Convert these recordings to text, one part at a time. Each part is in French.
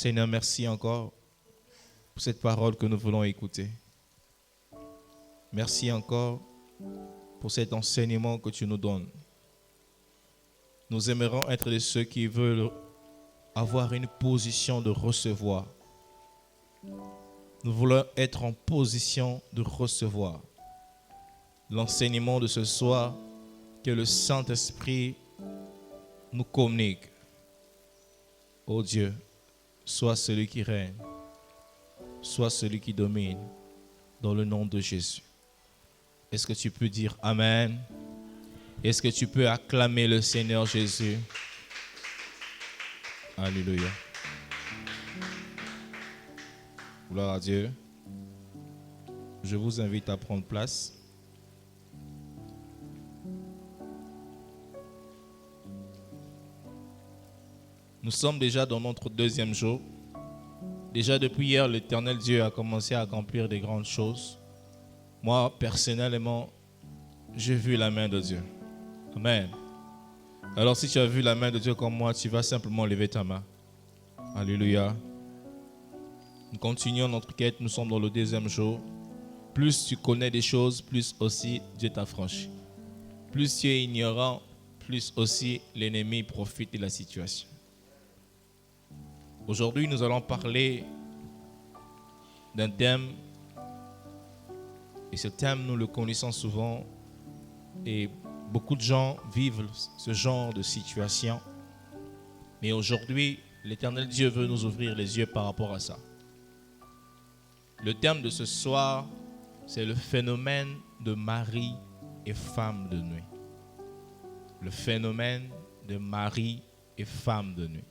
Seigneur, merci encore pour cette parole que nous voulons écouter. Merci encore pour cet enseignement que tu nous donnes. Nous aimerons être de ceux qui veulent avoir une position de recevoir. Nous voulons être en position de recevoir l'enseignement de ce soir que le Saint-Esprit nous communique. Ô Dieu, sois celui qui règne, sois celui qui domine, dans le nom de Jésus. Est-ce que tu peux dire Amen? Est-ce que tu peux acclamer le Seigneur Jésus? Alléluia. Gloire à Dieu. Je vous invite à prendre place. Nous sommes déjà dans notre deuxième jour. Déjà depuis hier, l'Éternel Dieu a commencé à accomplir des grandes choses. Moi, personnellement, j'ai vu la main de Dieu. Amen. Alors si tu as vu la main de Dieu comme moi, tu vas simplement lever ta main. Alléluia. Nous continuons notre quête, nous sommes dans le deuxième jour. Plus tu connais des choses, plus aussi Dieu t'affranchit. Plus tu es ignorant, plus aussi l'ennemi profite de la situation. Aujourd'hui, nous allons parler d'un thème, et ce thème, nous le connaissons souvent, et beaucoup de gens vivent ce genre de situation. Mais aujourd'hui, l'Éternel Dieu veut nous ouvrir les yeux par rapport à ça. Le thème de ce soir, c'est le phénomène de mari et femme de nuit. Le phénomène de mari et femme de nuit.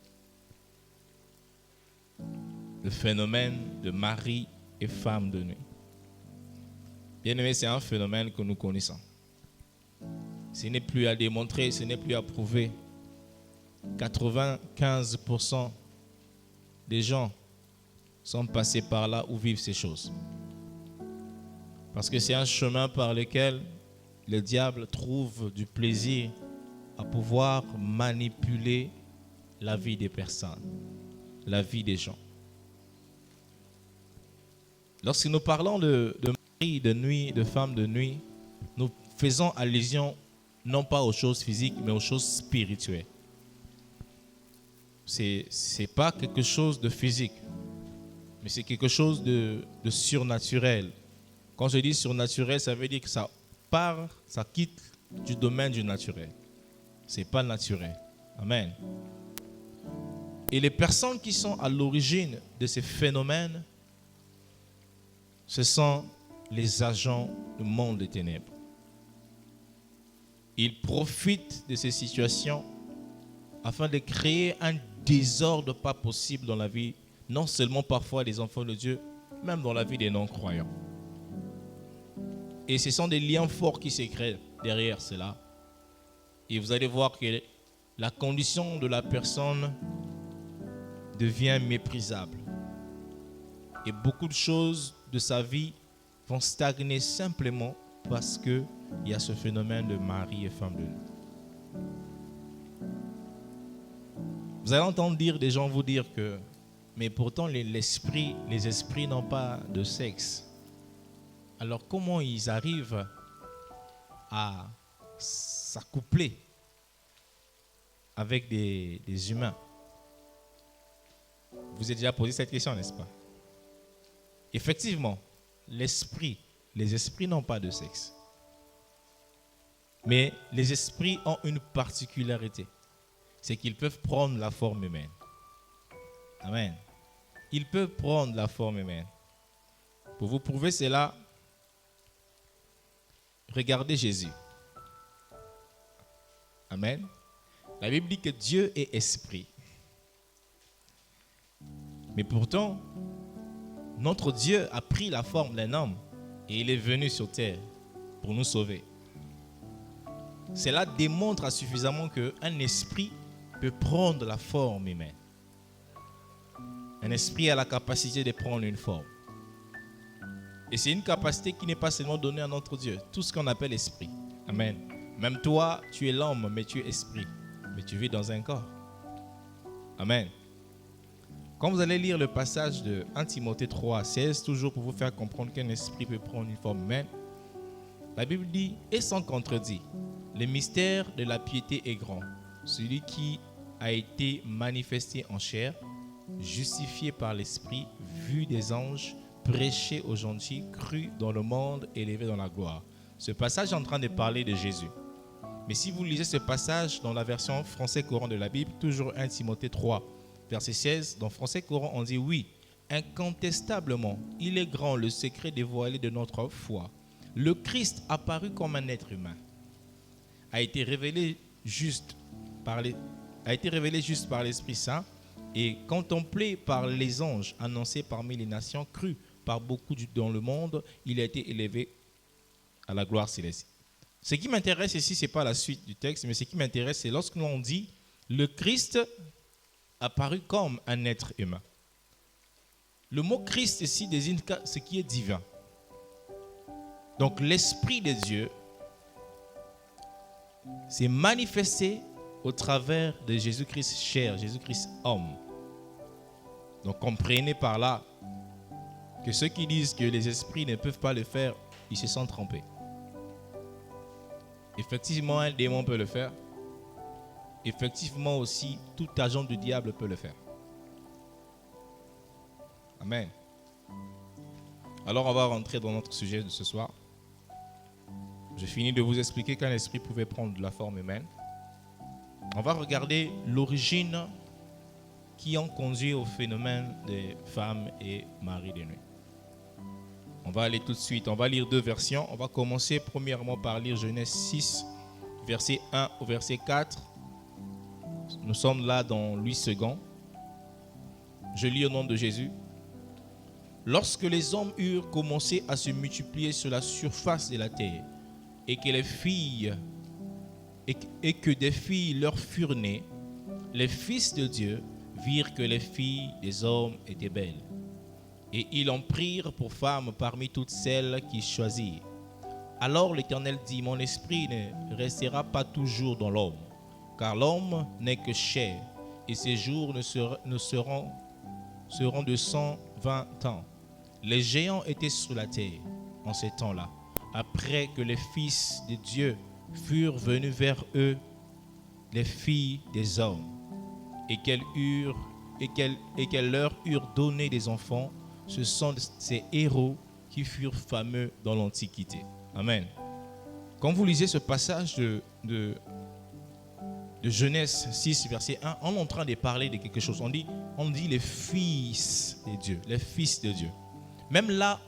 Le phénomène de mari et femme de nuit. Bien aimé, c'est un phénomène que nous connaissons. Ce n'est plus à démontrer, ce n'est plus à prouver. 95% des gens sont passés par là où vivent ces choses. Parce que c'est un chemin par lequel le diable trouve du plaisir à pouvoir manipuler la vie des personnes, la vie des gens. Lorsque nous parlons de mari de nuit, de femme de nuit, nous faisons allusion non pas aux choses physiques, mais aux choses spirituelles. C'est pas quelque chose de physique, mais c'est quelque chose de surnaturel. Quand je dis surnaturel, ça veut dire que ça quitte du domaine du naturel. C'est pas naturel. Amen. Et les personnes qui sont à l'origine de ces phénomènes, ce sont les agents du monde des ténèbres. Ils profitent de ces situations afin de créer un désordre pas possible dans la vie, non seulement parfois des enfants de Dieu, même dans la vie des non-croyants. Et ce sont des liens forts qui se créent derrière cela. Et vous allez voir que la condition de la personne devient méprisable. Et beaucoup de choses de sa vie vont stagner simplement parce qu'il y a ce phénomène de mari et femme de nuit. Vous allez entendre des gens vous dire que, mais pourtant les esprits n'ont pas de sexe. Alors comment ils arrivent à s'accoupler avec des humains? Vous avez déjà posé cette question, n'est-ce pas? Effectivement, les esprits n'ont pas de sexe. Mais les esprits ont une particularité. C'est qu'ils peuvent prendre la forme humaine. Amen. Ils peuvent prendre la forme humaine. Pour vous prouver cela, regardez Jésus. Amen. La Bible dit que Dieu est esprit. Mais pourtant, notre Dieu a pris la forme d'un homme et il est venu sur terre pour nous sauver. Cela démontre suffisamment qu'un esprit peut prendre la forme humaine. Un esprit a la capacité de prendre une forme. Et c'est une capacité qui n'est pas seulement donnée à notre Dieu. Tout ce qu'on appelle esprit. Amen. Même toi, tu es l'homme, mais tu es esprit. Mais tu vis dans un corps. Amen. Quand vous allez lire le passage de 1 Timothée 3 à 16, toujours pour vous faire comprendre qu'un esprit peut prendre une forme humaine, la Bible dit, et sans contredit, le mystère de la piété est grand. Celui qui a été manifesté en chair, justifié par l'esprit, vu des anges, prêché aux gentils, cru dans le monde, élevé dans la gloire. Ce passage est en train de parler de Jésus. Mais si vous lisez ce passage dans la version français courant de la Bible, toujours 1 Timothée 3, verset 16, dans français courant, on dit oui, incontestablement, il est grand le secret dévoilé de notre foi. Le Christ apparu comme un être humain a été révélé juste par l'Esprit Saint et contemplé par les anges, annoncé parmi les nations, cru par beaucoup dans le monde, il a été élevé à la gloire céleste. Ce qui m'intéresse ici, ce n'est pas la suite du texte, mais ce qui m'intéresse, c'est lorsque l'on dit le Christ apparu comme un être humain. Le mot Christ ici désigne ce qui est divin. Donc l'Esprit de Dieu s'est manifesté au travers de Jésus-Christ chair, Jésus-Christ homme. Donc comprenez par là que ceux qui disent que les esprits ne peuvent pas le faire, ils se sont trompés. Effectivement, un démon peut le faire. Effectivement aussi, tout agent du diable peut le faire. Amen. Alors on va rentrer dans notre sujet de ce soir. Je finis de vous expliquer qu'un esprit pouvait prendre la forme humaine. On va regarder l'origine qui ont conduit au phénomène des femmes et maris de nuit. On va aller tout de suite, on va lire deux versions. On va commencer premièrement par lire Genèse 6, verset 1 au verset 4. Nous sommes là dans Louis II. Je lis au nom de Jésus. Lorsque les hommes eurent commencé à se multiplier sur la surface de la terre et que des filles leur furent nées, les fils de Dieu virent que les filles des hommes étaient belles. Et ils en prirent pour femmes parmi toutes celles qu'ils choisirent. Alors l'Éternel dit, mon esprit ne restera pas toujours dans l'homme, car l'homme n'est que chair, et ses jours seront de 120 ans. Les géants étaient sur la terre en ces temps-là, après que les fils de Dieu furent venus vers eux, les filles des hommes, et qu'elles leur eurent donné des enfants. Ce sont ces héros qui furent fameux dans l'Antiquité. Amen. Quand vous lisez ce passage de Genèse 6, verset 1, on est en train de parler de quelque chose. On dit les fils de Dieu, les fils de Dieu. Même là,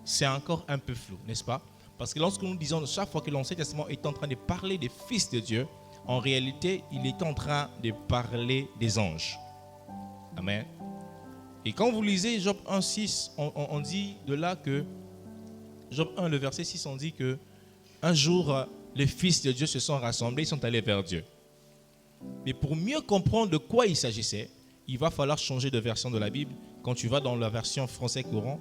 c'est encore un peu flou, n'est-ce pas? Parce que lorsque nous disons chaque fois que l'Ancien Testament est en train de parler des fils de Dieu, en réalité, il est en train de parler des anges. Amen. Et quand vous lisez Job 1, 6, on dit de là que, Job 1, le verset 6, on dit que un jour, les fils de Dieu se sont rassemblés, ils sont allés vers Dieu. Mais pour mieux comprendre de quoi il s'agissait, il va falloir changer de version de la Bible. Quand tu vas dans la version français courant,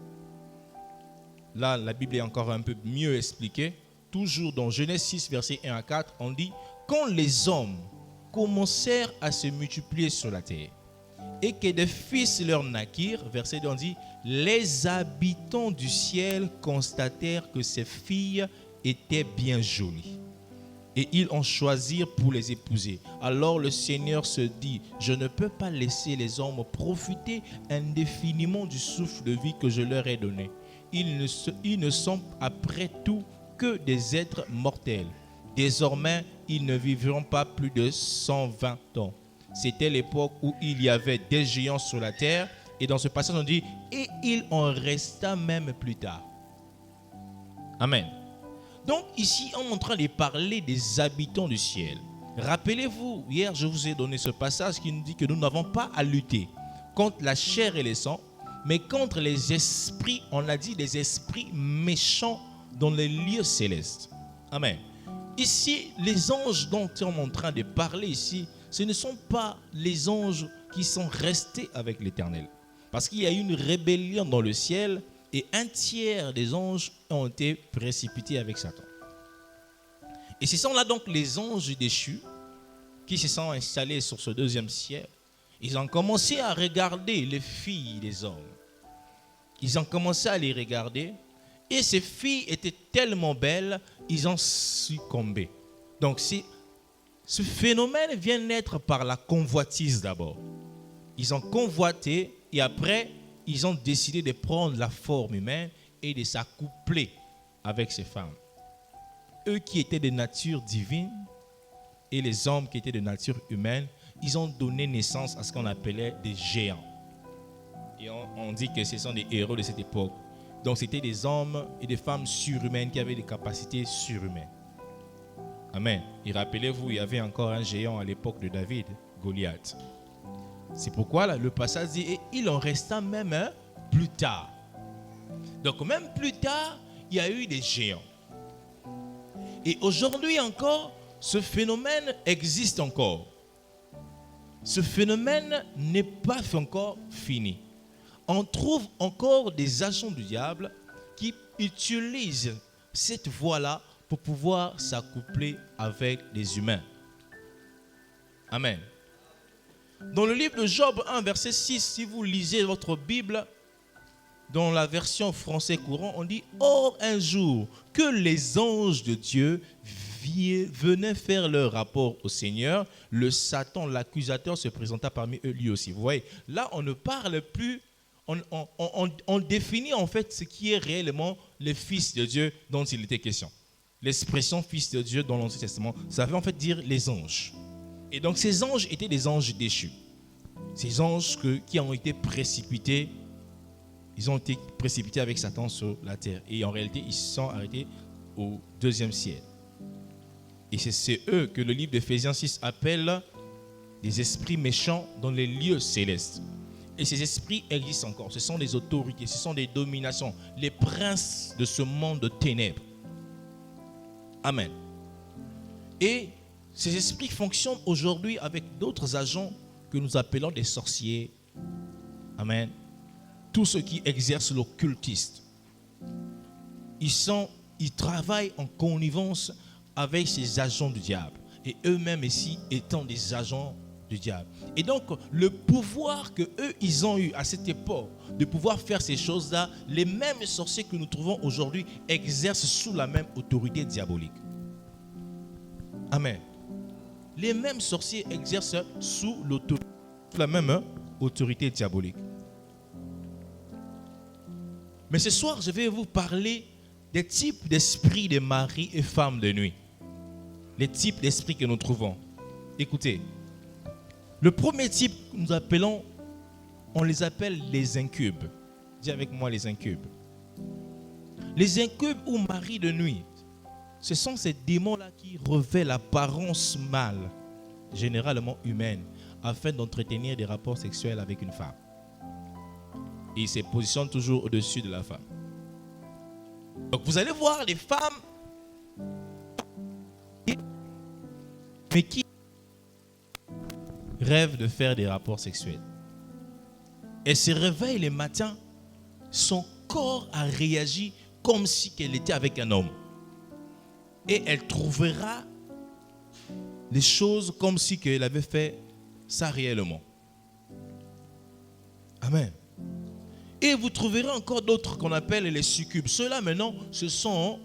là, la Bible est encore un peu mieux expliquée. Toujours dans Genèse 6, verset 1 à 4, on dit « Quand les hommes commencèrent à se multiplier sur la terre, et que des fils leur naquirent, verset 2, on dit, les habitants du ciel constatèrent que ces filles étaient bien jolies. Et ils en choisirent pour les épouser. Alors le Seigneur se dit, je ne peux pas laisser les hommes profiter indéfiniment du souffle de vie que je leur ai donné. Ils ne sont après tout que des êtres mortels. Désormais, ils ne vivront pas plus de 120 ans. C'était l'époque où il y avait des géants sur la terre. Et dans ce passage, on dit, et il en resta même plus tard. Amen. Donc ici, on est en train de parler des habitants du ciel. Rappelez-vous, hier, je vous ai donné ce passage qui nous dit que nous n'avons pas à lutter contre la chair et le sang, mais contre les esprits, on a dit les esprits méchants dans les lieux célestes. Amen. Ici, les anges dont on est en train de parler ici, ce ne sont pas les anges qui sont restés avec l'Éternel. Parce qu'il y a eu une rébellion dans le ciel et un tiers des anges ont été précipités avec Satan. Et ce sont là donc les anges déchus qui se sont installés sur ce deuxième ciel Ils ont commencé à regarder les filles des hommes. Ils ont commencé à les regarder. Et ces filles étaient tellement belles, ils ont succombé. Donc, ce phénomène vient naître par la convoitise d'abord. Ils ont convoité et après, ils ont décidé de prendre la forme humaine et de s'accoupler avec ces femmes. Eux qui étaient de nature divine et les hommes qui étaient de nature humaine, ils ont donné naissance à ce qu'on appelait des géants. Et on dit que ce sont des héros de cette époque. Donc c'était des hommes et des femmes surhumaines qui avaient des capacités surhumaines. Amen. Et rappelez-vous, il y avait encore un géant à l'époque de David, Goliath. C'est pourquoi là, le passage dit, et il en resta même plus tard. Donc même plus tard, il y a eu des géants. Et aujourd'hui encore, ce phénomène existe encore. Ce phénomène n'est pas encore fini. On trouve encore des agents du diable qui utilisent cette voie-là pour pouvoir s'accoupler avec les humains. Amen. Dans le livre de Job 1, verset 6, si vous lisez votre Bible, dans la version français courant, on dit « Or, un jour, que les anges de Dieu venaient faire leur rapport au Seigneur, le Satan, l'accusateur, se présenta parmi eux lui aussi. » Vous voyez, là, on ne parle plus, on définit en fait ce qui est réellement le Fils de Dieu dont il était question. L'expression Fils de Dieu dans l'Ancien Testament, ça veut en fait dire les anges. Et donc ces anges étaient des anges déchus. Ces anges qui ont été précipités, ils ont été précipités avec Satan sur la terre. Et en réalité, ils se sont arrêtés au deuxième ciel. Et c'est eux que le livre d'Éphésiens 6 appelle des esprits méchants dans les lieux célestes. Et ces esprits existent encore. Ce sont des autorités, ce sont des dominations, les princes de ce monde de ténèbres. Amen. Et ces esprits fonctionnent aujourd'hui avec d'autres agents que nous appelons des sorciers. Amen. Tous ceux qui exercent l'occultisme. Ils travaillent en connivence avec ces agents du diable. Et eux-mêmes ici étant des agents du diable. Et donc, le pouvoir que eux, ils ont eu à cette époque de pouvoir faire ces choses-là, les mêmes sorciers que nous trouvons aujourd'hui exercent sous la même autorité diabolique. Amen. Les mêmes sorciers exercent sous la même autorité diabolique. Mais ce soir, je vais vous parler des types d'esprits de mari et femmes de nuit. Les types d'esprits que nous trouvons. Écoutez, le premier type que nous appelons, on les appelle les incubes. Dis avec moi les incubes. Les incubes ou maris de nuit, ce sont ces démons-là qui revêtent l'apparence mâle, généralement humaine, afin d'entretenir des rapports sexuels avec une femme. Et ils se positionnent toujours au-dessus de la femme. Donc vous allez voir les femmes, mais qui rêvent de faire des rapports sexuels. Elle se réveille le matin, son corps a réagi comme si elle était avec un homme. Et elle trouvera les choses comme si elle avait fait ça réellement. Amen. Et vous trouverez encore d'autres qu'on appelle les succubes. Ceux-là maintenant, ce sont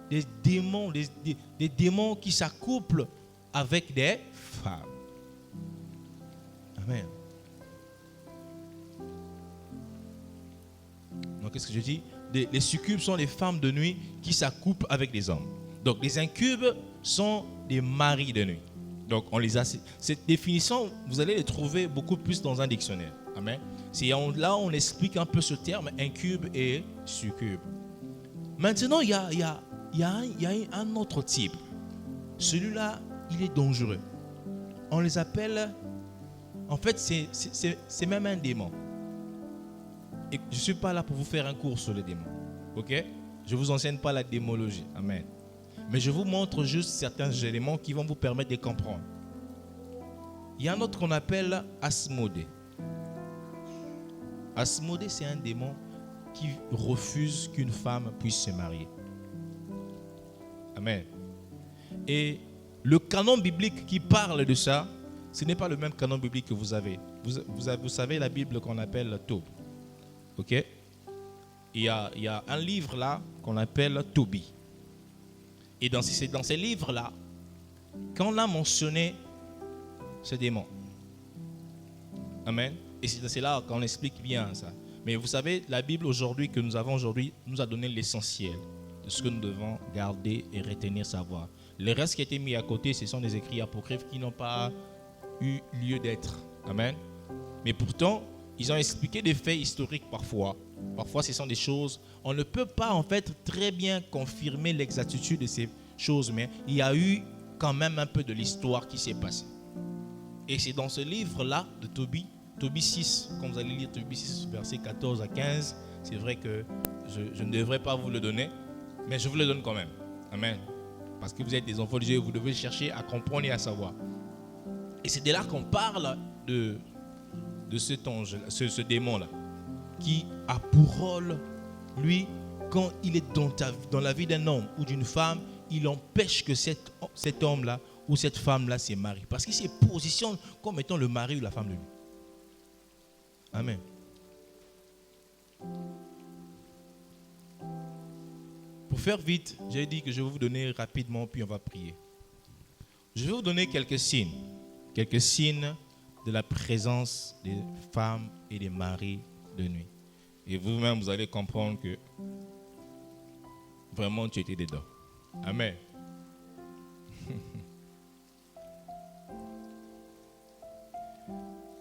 des démons, des démons qui s'accouplent avec des femmes. Amen. Donc qu'est-ce que je dis? Les succubes sont les femmes de nuit qui s'accouplent avec des hommes. Donc les incubes sont des maris de nuit. Donc on les a. Cette définition, vous allez les trouver beaucoup plus dans un dictionnaire. Amen. Là, on explique un peu ce terme, incube et succube. Maintenant, il y a un autre type. Celui-là, il est dangereux. On les appelle, en fait, c'est même un démon. Et je ne suis pas là pour vous faire un cours sur les démons. Ok? Je ne vous enseigne pas la démologie. Amen. Mais je vous montre juste certains éléments qui vont vous permettre de comprendre. Il y a un autre qu'on appelle Asmodée. Asmodée, c'est un démon qui refuse qu'une femme puisse se marier. Amen. Et le canon biblique qui parle de ça, ce n'est pas le même canon biblique que vous avez. Vous savez la Bible qu'on appelle Tob. Ok? Il y a un livre là qu'on appelle Tobie. Et c'est dans ces livres-là qu'on a mentionné ce démon. Amen. Et c'est là qu'on explique bien ça. Mais vous savez, la Bible aujourd'hui que nous avons aujourd'hui nous a donné l'essentiel de ce que nous devons garder et retenir, savoir. Le reste qui a été mis à côté, ce sont des écrits apocryphes qui n'ont pas eu lieu d'être. Amen. Mais pourtant, ils ont expliqué des faits historiques parfois. Parfois, ce sont des choses, on ne peut pas en fait très bien confirmer l'exactitude de ces choses, mais il y a eu quand même un peu de l'histoire qui s'est passée. Et c'est dans ce livre-là de Tobie 6, quand vous allez lire Tobie 6, versets 14 à 15, c'est vrai que je ne devrais pas vous le donner, mais je vous le donne quand même. Amen. Parce que vous êtes des enfants de Dieu, vous devez chercher à comprendre et à savoir. Et c'est de là qu'on parle de cet ange, ce démon-là, qui a pour rôle, lui, quand il est dans la vie d'un homme ou d'une femme, il empêche que cet homme-là ou cette femme-là se marie. Parce qu'il se positionne comme étant le mari ou la femme de lui. Amen. Pour faire vite, j'ai dit que je vais vous donner rapidement, puis on va prier. Je vais vous donner quelques signes de la présence des femmes et des maris de nuit. Et vous-même, vous allez comprendre que vraiment tu étais dedans. Amen.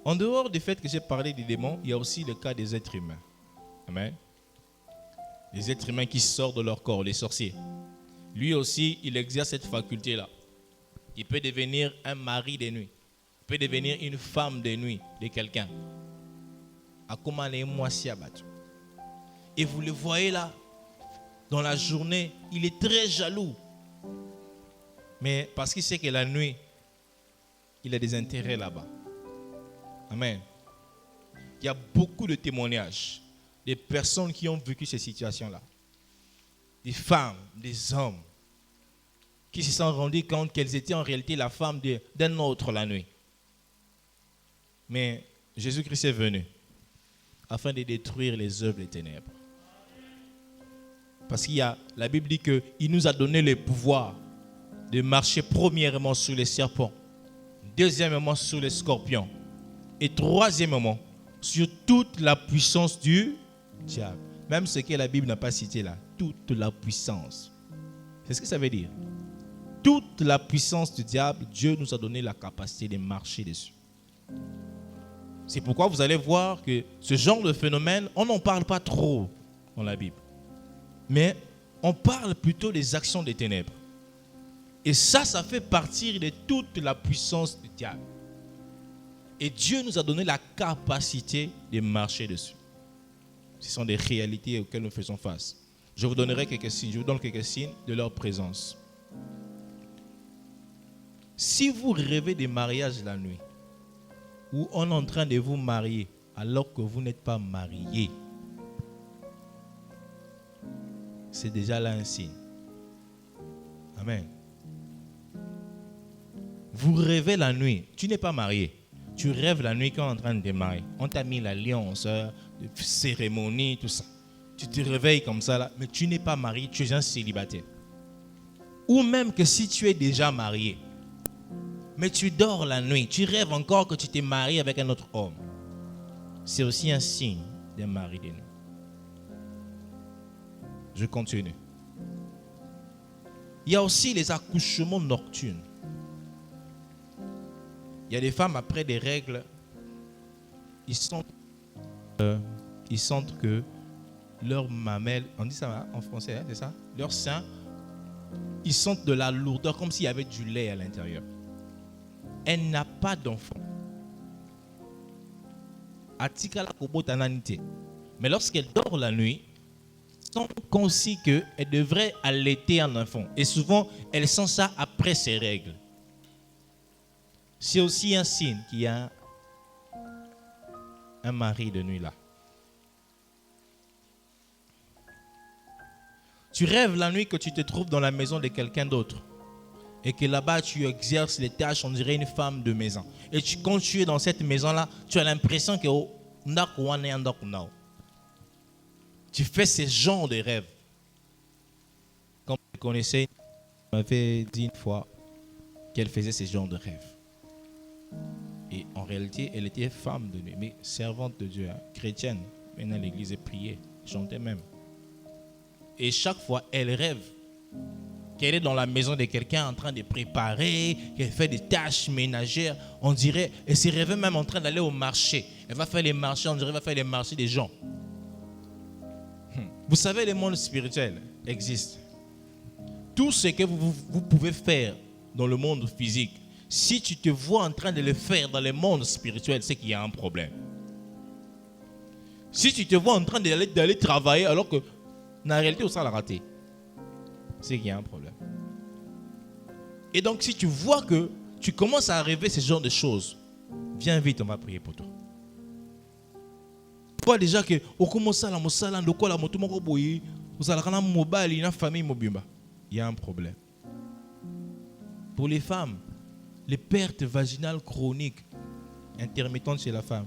En dehors du fait que j'ai parlé des démons, il y a aussi le cas des êtres humains. Amen. Les êtres humains qui sortent de leur corps, les sorciers. Lui aussi, il exerce cette faculté-là. Il peut devenir un mari de nuit. Il peut devenir une femme de nuit de quelqu'un. Et vous le voyez là, dans la journée, il est très jaloux. Mais parce qu'il sait que la nuit, il a des intérêts là-bas. Amen. Il y a beaucoup de témoignages des personnes qui ont vécu ces situations-là. Des femmes, des hommes qui se sont rendus compte qu'elles étaient en réalité la femme d'un autre la nuit. Mais Jésus-Christ est venu afin de détruire les œuvres des ténèbres. Parce la Bible dit qu'il nous a donné le pouvoir de marcher premièrement sur les serpents, deuxièmement sur les scorpions et troisièmement sur toute la puissance du diable. Même ce que la Bible n'a pas cité là, toute la puissance. C'est ce que ça veut dire. Toute la puissance du diable, Dieu nous a donné la capacité de marcher dessus. C'est pourquoi vous allez voir que ce genre de phénomène, on n'en parle pas trop dans la Bible. Mais on parle plutôt des actions des ténèbres. Et ça fait partie de toute la puissance du diable. Et Dieu nous a donné la capacité de marcher dessus. Ce sont des réalités auxquelles nous faisons face. Je vous donnerai quelques signes. Je vous donne quelques signes de leur présence. Si vous rêvez de mariage la nuit, ou on est en train de vous marier alors que vous n'êtes pas marié, c'est déjà là un signe. Amen. Vous rêvez la nuit, tu n'es pas marié. Tu rêves la nuit quand on est en train de te marier. On t'a mis l'alliance, cérémonie, tout ça. Tu te réveilles comme ça, là, mais tu n'es pas marié, tu es un célibataire. Ou même que si tu es déjà marié, mais tu dors la nuit, tu rêves encore que tu t'es marié avec un autre homme. C'est aussi un signe d'un mari de nuit. Je continue. Il y a aussi les accouchements nocturnes. Il y a des femmes après des règles, ils sentent que leur mamelle, on dit ça en français, hein, c'est ça? Leur sein, ils sentent de la lourdeur comme s'il y avait du lait à l'intérieur. Elle n'a pas d'enfant. Mais lorsqu'elle dort la nuit, elle sent comme si qu'elle devrait allaiter un enfant. Et souvent, elle sent ça après ses règles. C'est aussi un signe qu'il y a un mari de nuit là. Tu rêves la nuit que tu te trouves dans la maison de quelqu'un d'autre. et que là-bas tu exerces les tâches, on dirait une femme de maison. Et quand tu es dans cette maison-là, tu as l'impression que tu fais ce genre de rêve. Comme vous connaissez, elle m'avait dit une fois qu'elle faisait ce genre de rêve. Et en réalité, elle était femme de nuit, mais servante de Dieu, chrétienne. Venait à l'église et priait, chantait même. Et chaque fois, elle rêve qu'elle est dans la maison de quelqu'un en train de préparer, qu'elle fait des tâches ménagères. On dirait, elle se rêvait même en train d'aller au marché. Elle va faire les marchés, on dirait qu'elle va faire les marchés des gens. Vous savez, le monde spirituel existe. Tout ce que vous pouvez faire dans le monde physique, si tu te vois en train de le faire dans le monde spirituel, c'est qu'il y a un problème. Si tu te vois en train d'aller travailler alors que, dans la réalité, ça l'a raté, c'est qu'il y a un problème. Et donc, si tu vois que tu commences à rêver ce genre de choses, viens vite, on va prier pour toi. Pas déjà que on commence à la mosala, de quoi la moto moko boyi, vous allez rendre mobile, une famille mobimba. Il y a un problème. Pour les femmes, les pertes vaginales chroniques, intermittentes chez la femme,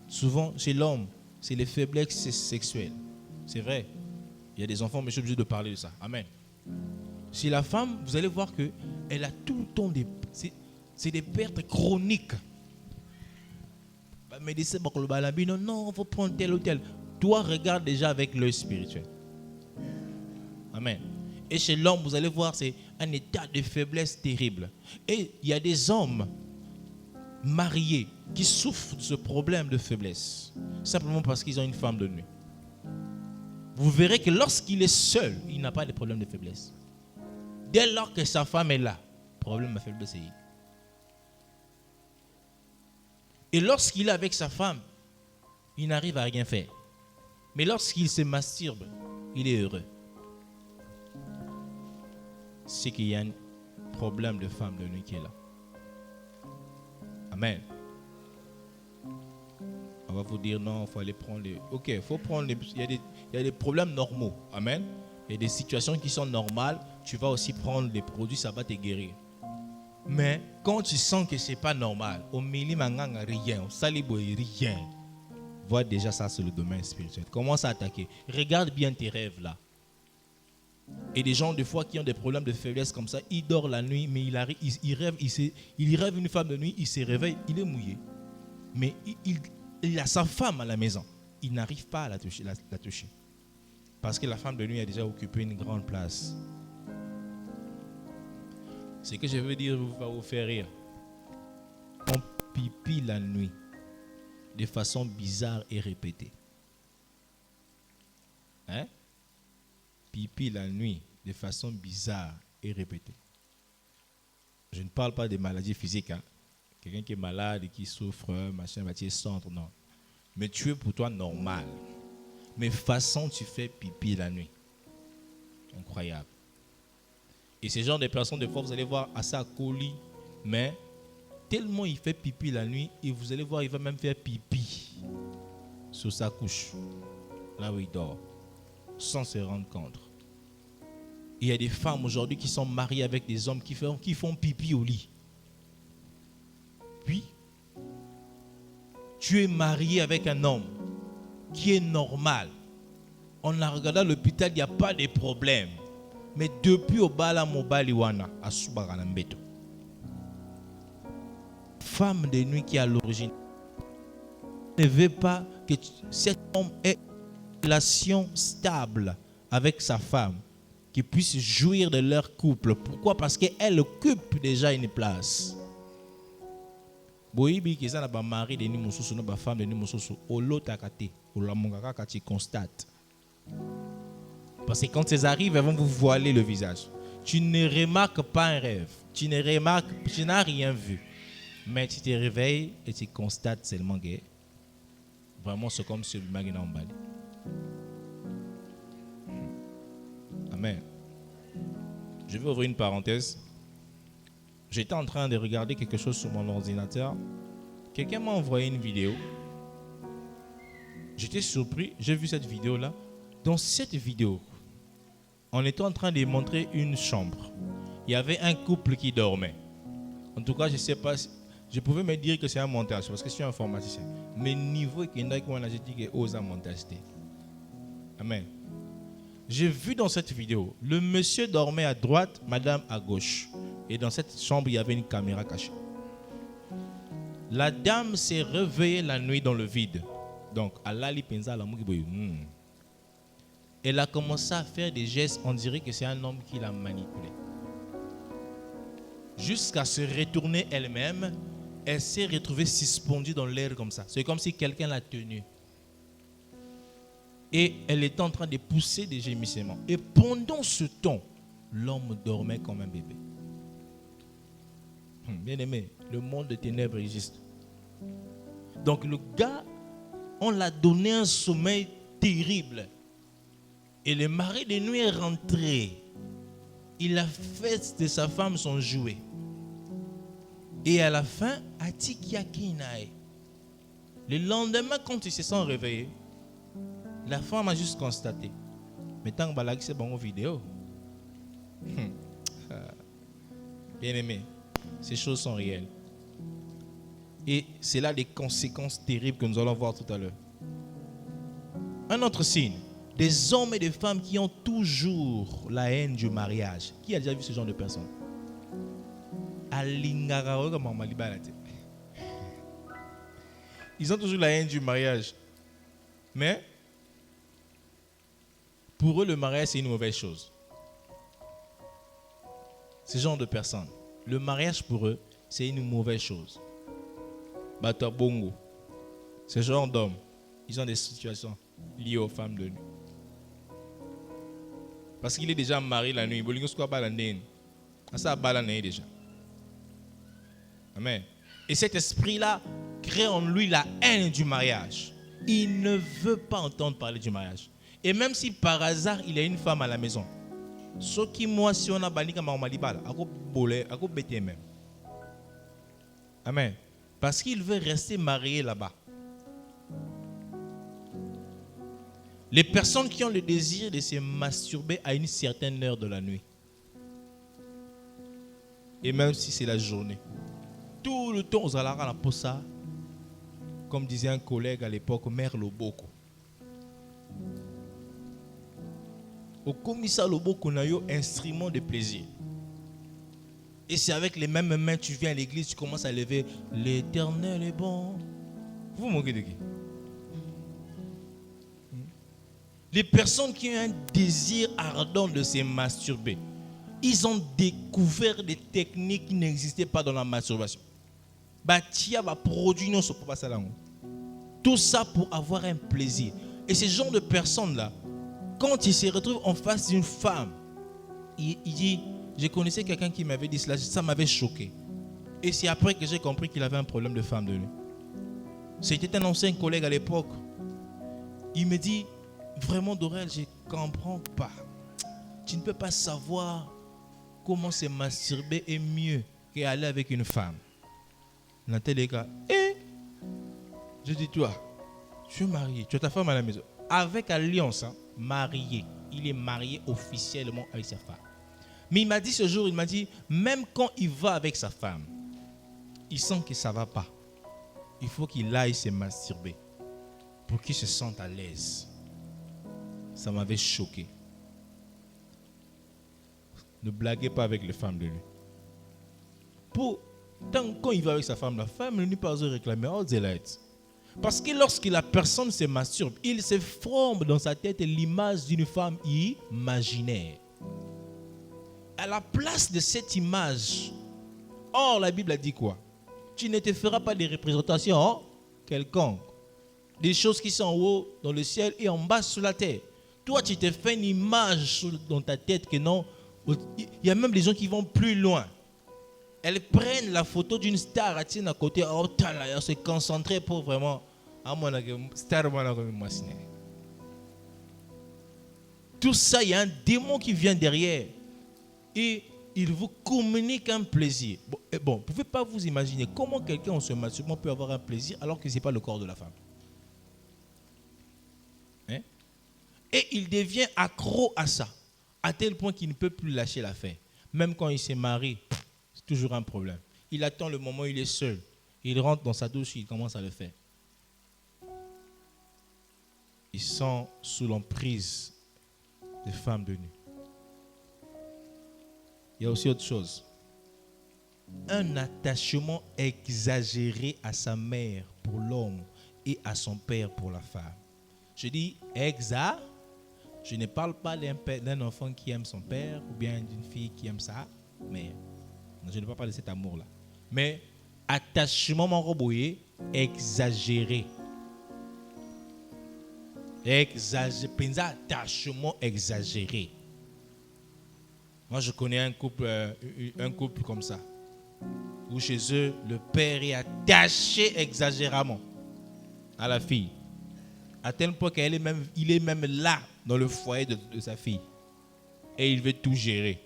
souvent chez l'homme, c'est les faiblesses sexuelles. C'est vrai. Il y a des enfants, mais je suis obligé de parler de ça. Amen. Chez la femme, vous allez voir qu'elle a tout le temps c'est des pertes chroniques. Mais non, il faut prendre tel ou tel. Toi, regarde déjà avec l'œil spirituel. Amen. Et chez l'homme, vous allez voir, c'est un état de faiblesse terrible. Et il y a des hommes mariés qui souffrent de ce problème de faiblesse, simplement parce qu'ils ont une femme de nuit. Vous verrez que lorsqu'il est seul, il n'a pas de problème de faiblesse. Dès lors que sa femme est là, problème de faiblesse est. Et lorsqu'il est avec sa femme, il n'arrive à rien faire. Mais lorsqu'il se masturbe, il est heureux. C'est qu'il y a un problème de femme de nuit qui est là. Amen. On va vous dire non, il faut aller prendre les... Ok, il faut prendre les... Il y a des problèmes normaux. Amen. Il y a des situations qui sont normales. Tu vas aussi prendre les produits, ça va te guérir. Mais quand tu sens que ce n'est pas normal, au milieu de rien, au saliboy rien, vois déjà ça sur le domaine spirituel. Commence à attaquer. Regarde bien tes rêves là. Et des gens, des fois, qui ont des problèmes de faiblesse comme ça, ils dorment la nuit, mais il rêve une femme de nuit, il se réveille, il est mouillé. Mais il a sa femme à la maison. Il n'arrive pas à la toucher. Parce que la femme de nuit a déjà occupé une grande place. Ce que je veux dire va vous faire rire. On pipi la nuit de façon bizarre et répétée. Hein? Pipi la nuit de façon bizarre et répétée. Je ne parle pas des maladies physiques. Hein? Quelqu'un qui est malade et qui souffre, machin, centre, non. Mais tu es pour toi normal. Mais façon tu fais pipi la nuit. Incroyable. Et ce genre de personnes, des fois, vous allez voir assez colis, mais tellement il fait pipi la nuit, et vous allez voir, il va même faire pipi sur sa couche, là où il dort, sans se rendre compte. Il y a des femmes aujourd'hui qui sont mariées avec des hommes qui font pipi au lit. Puis, tu es marié avec un homme qui est normal. On a regardé à l'hôpital, il n'y a pas de problème. Mais depuis au bala mobali wana asubara na mbeto. Femme de nuit qui est à l'origine ne veut pas que cet homme ait une relation stable avec sa femme, qui puisse jouir de leur couple. Pourquoi? Parce qu'elle occupe déjà une place. Boyibi qui ça na ba mari de ni mususu na ba femme de ni mususu olotakate olamongaka ka tu constates. Parce que quand ils arrivent, elles vont vous voiler le visage. Tu ne remarques pas un rêve. Tu n'as rien vu. Mais tu te réveilles et tu constates seulement que vraiment c'est comme celui qui est emballé. Amen. Je vais ouvrir une parenthèse. J'étais en train de regarder quelque chose sur mon ordinateur. Quelqu'un m'a envoyé une vidéo. J'étais surpris. J'ai vu cette vidéo-là. Dans cette vidéo, on était en train de montrer une chambre. il y avait un couple qui dormait. En tout cas, je ne sais pas, je pouvais me dire que c'est un montage parce que je suis informaticien. Mais niveau qui est qu'on a dit que ose un montage. Amen. J'ai vu dans cette vidéo, le monsieur dormait à droite, madame à gauche. Et dans cette chambre, il y avait une caméra cachée. La dame s'est réveillée la nuit dans le vide. Donc, elle a commencé à faire des gestes, on dirait que c'est un homme qui l'a manipulée. Jusqu'à se retourner elle-même, elle s'est retrouvée suspendue dans l'air comme ça. C'est comme si quelqu'un l'a tenue. Et elle était en train de pousser des gémissements. Et pendant ce temps, l'homme dormait comme un bébé. Bien aimé, le monde des ténèbres existe. Donc le gars, on l'a donné un sommeil terrible. Et le mari de nuit est rentré. Il a fait de sa femme son jouet. Et à la fin, Atikiakinae. Le lendemain, quand ils se sont réveillés, la femme a juste constaté. Mais tant que c'est bon vidéo. Bien aimé, ces choses sont réelles. Et c'est là les conséquences terribles que nous allons voir tout à l'heure. Un autre signe, des hommes et des femmes qui ont toujours la haine du mariage. Qui a déjà vu ce genre de personnes? Ils ont toujours la haine du mariage. Mais pour eux, le mariage, c'est une mauvaise chose. Ce genre de personnes, le mariage pour eux, c'est une mauvaise chose. Bata Bongo, ce genre d'hommes, ils ont des situations liées aux femmes de nuit. Parce qu'il est déjà marié la nuit. Ça a déjà. Amen. Et cet esprit-là crée en lui la haine du mariage. Il ne veut pas entendre parler du mariage. Et même si par hasard il y a une femme à la maison, ce qui moi si on a banni comme on m'a dit bala, ako bêter même. Amen. Parce qu'il veut rester marié là-bas. Les personnes qui ont le désir de se masturber à une certaine heure de la nuit. Et même si c'est la journée. Tout le temps, aux alara la posa, comme disait un collègue à l'époque, Mère Loboko. Au commissaire Loboko, on a eu instrument de plaisir. Et c'est avec les mêmes mains, tu viens à l'église, tu commences à lever. L'Éternel est bon. Vous vous moquez de qui? Les personnes qui ont un désir ardent de se masturber, ils ont découvert des techniques qui n'existaient pas dans la masturbation. Tout ça pour avoir un plaisir. Et ce genre de personnes-là, quand ils se retrouvent en face d'une femme, il dit, je connaissais quelqu'un qui m'avait dit cela, ça m'avait choqué. Et c'est après que j'ai compris qu'il avait un problème de femme de lui. C'était un ancien collègue à l'époque. Il me dit, vraiment Dorel, je ne comprends pas. Tu ne peux pas savoir comment se masturber est mieux qu'aller avec une femme. Dans tel cas, je dis toi, tu es marié, tu as ta femme à la maison. Avec alliance, marié. Il est marié officiellement avec sa femme. Mais il m'a dit ce jour, il m'a dit, même quand il va avec sa femme, il sent que ça ne va pas. Il faut qu'il aille se masturber pour qu'il se sente à l'aise. Ça m'avait choqué. Ne blaguez pas avec les femmes de lui. Quand il va avec sa femme, la femme ne lui pas réclamer. Oh, parce que lorsque la personne se masturbe, il se forme dans sa tête l'image d'une femme imaginaire. À la place de cette image, or la Bible a dit quoi? Tu ne te feras pas des représentations quelconques. Des choses qui sont en haut dans le ciel et en bas sur la terre. Toi, tu te fais une image dans ta tête que non. Il y a même des gens qui vont plus loin. Elles prennent la photo d'une star à côté. Oh, elles se concentrent pour vraiment. Tout ça, il y a un démon qui vient derrière. Et il vous communique un plaisir. Bon, vous ne pouvez pas vous imaginer comment quelqu'un en se masturbant peut avoir un plaisir alors que ce n'est pas le corps de la femme. Et il devient accro à ça, à tel point qu'il ne peut plus lâcher l'affaire. même quand il s'est marié, c'est toujours un problème. Il attend le moment où il est seul. Il rentre dans sa douche, il commence à le faire. Ils sont sous l'emprise des femmes de nuit. Il y a aussi autre chose. Un attachement exagéré à sa mère pour l'homme et à son père pour la femme. Je dis je ne parle pas d'un enfant qui aime son père ou bien d'une fille qui aime sa mère. Je ne parle pas de cet amour-là. Mais attachement m'enroboyé exagéré. Attachement exagéré. Moi, je connais un couple comme ça, où chez eux, le père est attaché exagérément à la fille, à tel point qu'il est même là, dans le foyer de sa fille, et il veut tout gérer.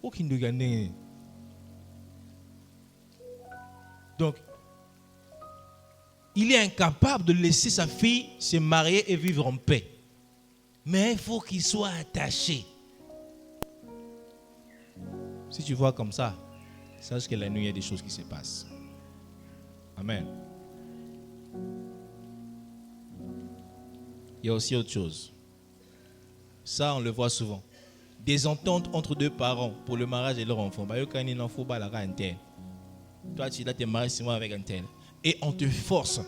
Aucune de gagner. Donc, il est incapable de laisser sa fille se marier et vivre en paix. Mais il faut qu'il soit attaché. Si tu vois comme ça, sache que la nuit, il y a des choses qui se passent. Amen. Il y a aussi autre chose. Ça, on le voit souvent. Des ententes entre deux parents pour le mariage de leur enfant. Toi, tu es marié seulement avec un tel. Et on te force.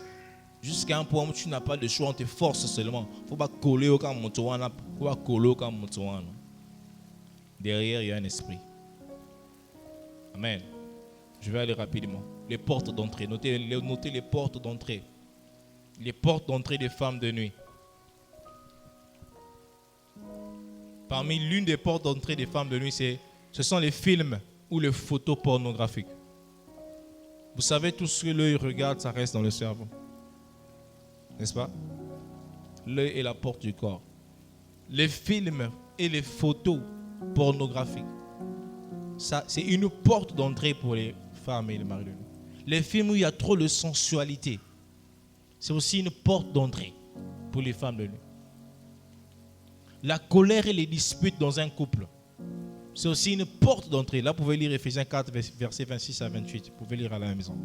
Jusqu'à un point où tu n'as pas de choix, on te force seulement. Il ne faut pas coller au camp. Derrière, il y a un esprit. Amen. Je vais aller rapidement. Les portes d'entrée. Notez les portes d'entrée. Les portes d'entrée des femmes de nuit. Parmi l'une des portes d'entrée des femmes de nuit, ce sont les films ou les photos pornographiques. Vous savez, tout ce que l'œil regarde, ça reste dans le cerveau. N'est-ce pas? L'œil est la porte du corps. Les films et les photos pornographiques, ça, c'est une porte d'entrée pour les femmes et les maris de nuit. Les films où il y a trop de sensualité, c'est aussi une porte d'entrée pour les femmes de nuit. La colère et les disputes dans un couple, c'est aussi une porte d'entrée. Là, vous pouvez lire Ephésiens 4, versets 26 à 28. Vous pouvez lire à la maison.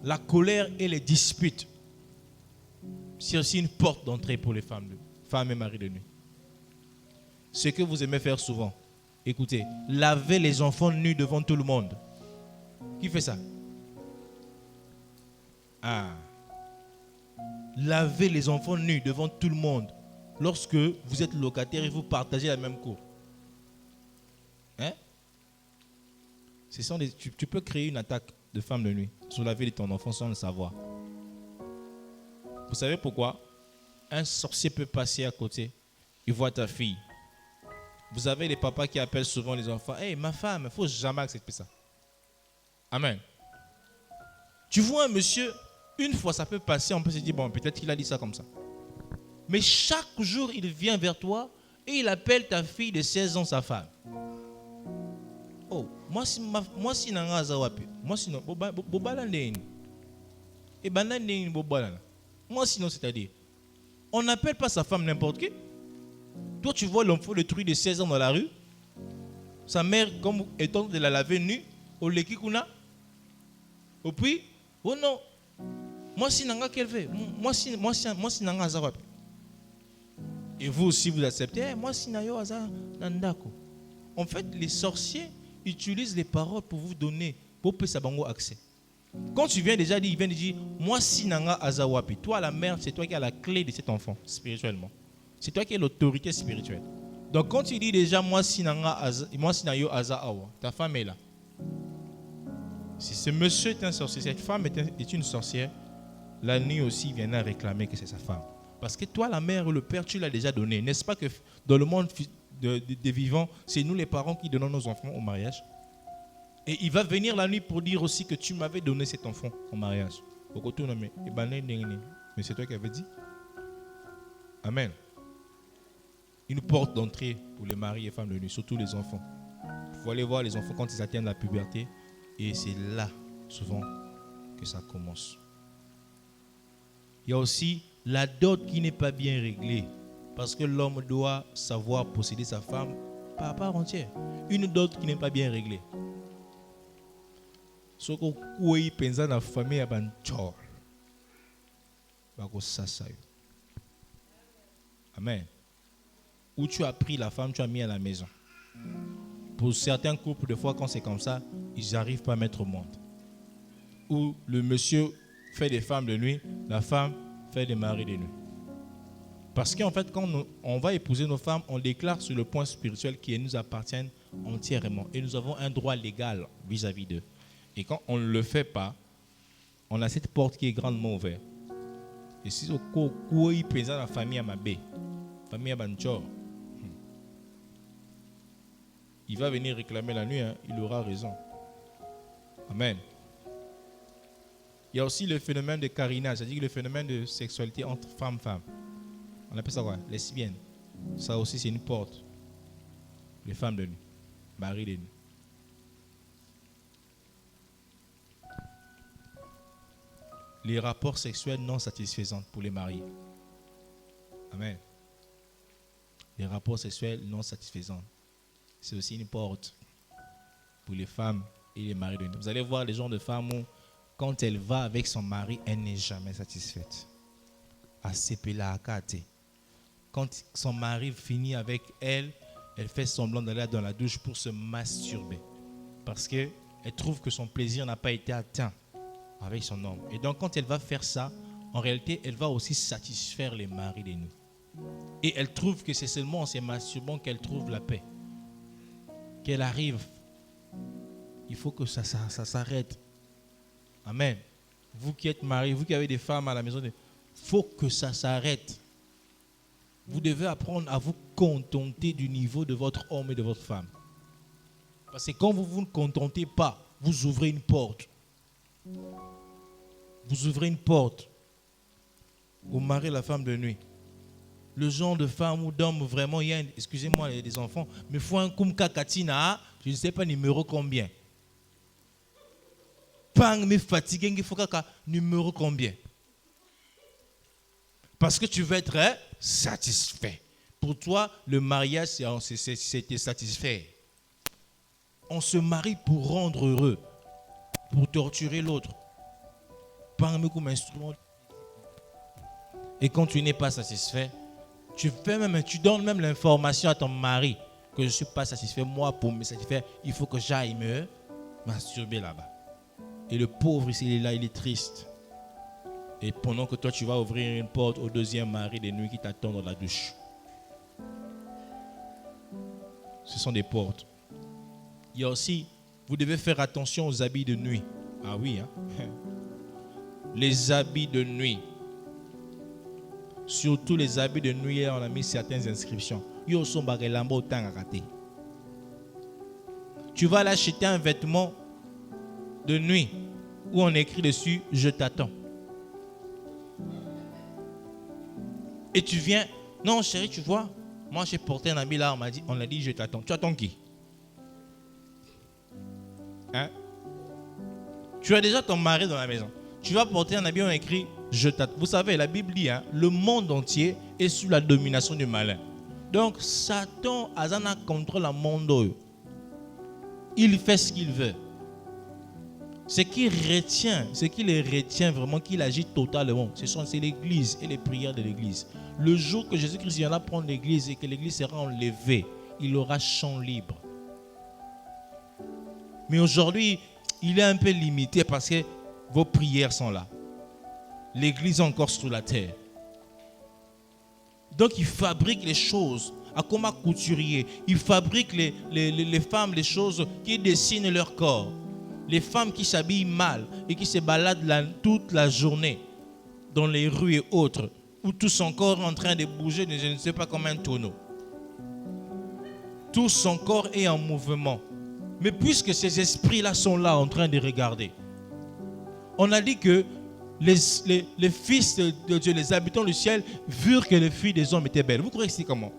La colère et les disputes, c'est aussi une porte d'entrée pour les femmes et maris de nuit. Ce que vous aimez faire souvent, écoutez, laver les enfants nus devant tout le monde. Qui fait ça? Laver les enfants nus devant tout le monde lorsque vous êtes locataire et vous partagez la même cour. Hein? Tu peux créer une attaque de femme de nuit sur la vie de ton enfant sans le savoir. Vous savez pourquoi? Un sorcier peut passer à côté. Il voit ta fille. Vous avez les papas qui appellent souvent les enfants. Hey, ma femme, il ne faut jamais accepter ça. Amen. Tu vois un monsieur, une fois ça peut passer, on peut se dire, bon, peut-être qu'il a dit ça comme ça. Mais chaque jour, il vient vers toi et il appelle ta fille de 16 ans sa femme. Oh, moi si nanga azawapi, moi sinon bobala ndeni. Et banane ndeni bobala. Moi sinon c'est-à-dire, on n'appelle pas sa femme n'importe qui. Toi tu vois l'enfant de truie de 16 ans dans la rue, sa mère comme étant de la laver nue au leki kuna. Et puis, oh non, moi si nanga qu'elle fait, moi si nanga azawapi. Et vous aussi vous acceptez, moi si nayo aza nandako. En fait, les sorciers utilisent les paroles pour vous donner, pour que ça bango accès. Quand tu viens déjà dire, il vient de dire, moi si nanga azawapi, toi la mère, c'est toi qui as la clé de cet enfant spirituellement. C'est toi qui as l'autorité spirituelle. Donc quand tu dis déjà, moi si nayo azawa, ta femme est là. Si ce monsieur est un sorcier, cette femme est une sorcière, la nuit aussi viendra réclamer que c'est sa femme. Parce que toi, la mère ou le père, tu l'as déjà donné. N'est-ce pas que dans le monde des vivants, c'est nous les parents qui donnons nos enfants au mariage? Et il va venir la nuit pour dire aussi que tu m'avais donné cet enfant au mariage. Mais c'est toi qui avais dit. Amen. Une porte d'entrée pour les maris et femmes de nuit, surtout les enfants. Il faut aller voir les enfants quand ils atteignent la puberté. Et c'est là, souvent, que ça commence. Il y a aussi la dot qui n'est pas bien réglée. Parce que l'homme doit savoir posséder sa femme à part entière. Une dot qui n'est pas bien réglée. Ce qu'on couille pensant dans la famille à banchor. Amen. Où tu as pris la femme, tu as mis à la maison. Pour certains couples, des fois, quand c'est comme ça, ils n'arrivent pas à mettre au monde. Où le monsieur fait des femmes de nuit, la femme fait des maris de nuit. Parce qu'en fait, quand on va épouser nos femmes, on déclare sur le point spirituel qui nous appartiennent entièrement. Et nous avons un droit légal vis-à-vis d'eux. Et quand on ne le fait pas, on a cette porte qui est grandement ouverte. Et si au coup, il présente la famille à Mabé, famille à Banchor, il va venir réclamer la nuit, hein, il aura raison. Amen. Il y a aussi le phénomène de carinage, c'est-à-dire le phénomène de sexualité entre femmes-femmes. On appelle ça quoi? Lesbienne. Ça aussi, c'est une porte. Les femmes de nuit, mari de nuit. Les rapports sexuels non satisfaisants pour les mariés. Amen. Les rapports sexuels non satisfaisants. C'est aussi une porte pour les femmes et les maris de nuit. Vous allez voir les gens de femmes où, quand elle va avec son mari, elle n'est jamais satisfaite. Quand son mari finit avec elle, elle fait semblant d'aller dans la douche pour se masturber. Parce qu'elle trouve que son plaisir n'a pas été atteint avec son homme. Et donc, quand elle va faire ça, en réalité, elle va aussi satisfaire les maris de nuit. Et elle trouve que c'est seulement en se masturbant qu'elle trouve la paix. Qu'elle arrive. Il faut que ça s'arrête. Amen. Vous qui êtes mariés, vous qui avez des femmes à la maison, il faut que ça s'arrête. Vous devez apprendre à vous contenter du niveau de votre homme et de votre femme. Parce que quand vous ne contentez pas, vous ouvrez une porte. Vous ouvrez une porte au mari et la femme de nuit. Le genre de femme ou d'homme vraiment, il y a, excusez-moi les enfants, mais il faut un kumka katina, je ne sais pas numéro combien. Pang, mais fatigué, il faut qu'un numéro combien. Parce que tu veux être satisfait. Pour toi, le mariage, c'était satisfait. On se marie pour rendre heureux, pour torturer l'autre. Pang, comme instrument. Et quand tu n'es pas satisfait, tu donnes même l'information à ton mari que je ne suis pas satisfait. Moi, pour me satisfaire, il faut que j'aille me masturber là-bas. Et le pauvre ici, il est là, il est triste. Et pendant que toi, tu vas ouvrir une porte au deuxième mari de nuit qui t'attend dans la douche. Ce sont des portes. Il y a aussi, vous devez faire attention aux habits de nuit. Ah oui, hein? Les habits de nuit. Surtout les habits de nuit, on a mis certaines inscriptions. Tu vas aller acheter un vêtement de nuit où on écrit dessus « Je t'attends ». Et tu viens, non chérie, tu vois, moi j'ai porté un habit là, on a dit je t'attends. Tu attends qui? Hein? Tu as déjà ton mari dans la maison. Tu vas porter un habit, on a écrit je t'attends. Vous savez, la Bible dit, hein, le monde entier est sous la domination du malin. Donc Satan Azana contrôle le monde. Il fait ce qu'il veut. Ce qui les retient vraiment, qu'il agit totalement, c'est l'église et les prières de l'église. Le jour que Jésus-Christ viendra prendre l'église et que l'église sera enlevée, il aura champ libre. Mais aujourd'hui, il est un peu limité parce que vos prières sont là. L'église est encore sous la terre. Donc il fabrique les choses comme un couturier. Il fabrique les femmes, les choses qui dessinent leur corps. Les femmes qui s'habillent mal et qui se baladent toute la journée dans les rues et autres, où tout son corps est en train de bouger, je ne sais pas comme un tonneau. Tout son corps est en mouvement. Mais puisque ces esprits-là sont là en train de regarder, on a dit que les fils de Dieu, les habitants du ciel, virent que les filles des hommes étaient belles. Vous croyez que c'est comment?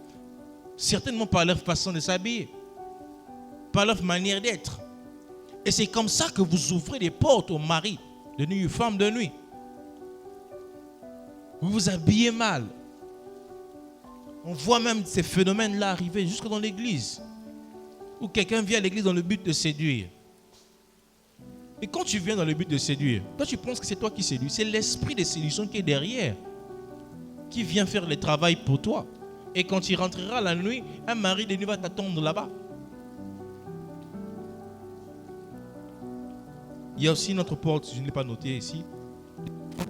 Certainement par leur façon de s'habiller, par leur manière d'être. Et c'est comme ça que vous ouvrez des portes aux maris de nuit, aux femmes de nuit. Vous vous habillez mal. On voit même ces phénomènes-là arriver jusque dans l'église. Ou quelqu'un vient à l'église dans le but de séduire. Et quand tu viens dans le but de séduire, toi tu penses que c'est toi qui séduis. C'est l'esprit de séduction qui est derrière, qui vient faire le travail pour toi. Et quand tu rentreras la nuit, un mari de nuit va t'attendre là-bas. Il y a aussi notre porte, je ne l'ai pas noté ici,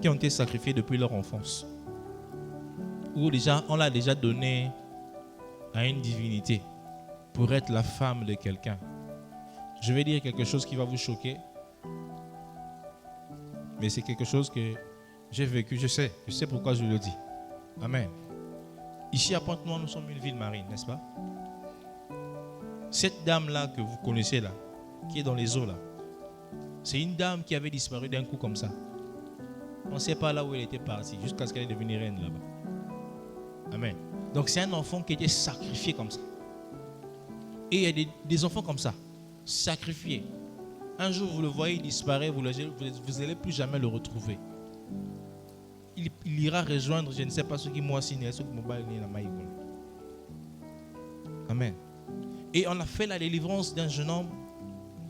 qui ont été sacrifiés depuis leur enfance. Ou déjà, on l'a déjà donné à une divinité pour être la femme de quelqu'un. Je vais dire quelque chose qui va vous choquer. Mais c'est quelque chose que j'ai vécu, je sais pourquoi je le dis. Amen. Ici à Pointe-Noire, nous sommes une ville marine, n'est-ce pas? Cette dame-là que vous connaissez là, qui est dans les eaux là, c'est une dame qui avait disparu d'un coup comme ça. On ne sait pas là où elle était partie, jusqu'à ce qu'elle est devenue reine là-bas. Amen. Donc c'est un enfant qui était sacrifié comme ça. Et il y a des enfants comme ça, sacrifiés. Un jour vous le voyez, il disparaît, vous n'allez plus jamais le retrouver. Il ira rejoindre, je ne sais pas ceux qui m'ont signé, ceux qui m'ont baillé la maille. Amen. Et on a fait la délivrance d'un jeune homme.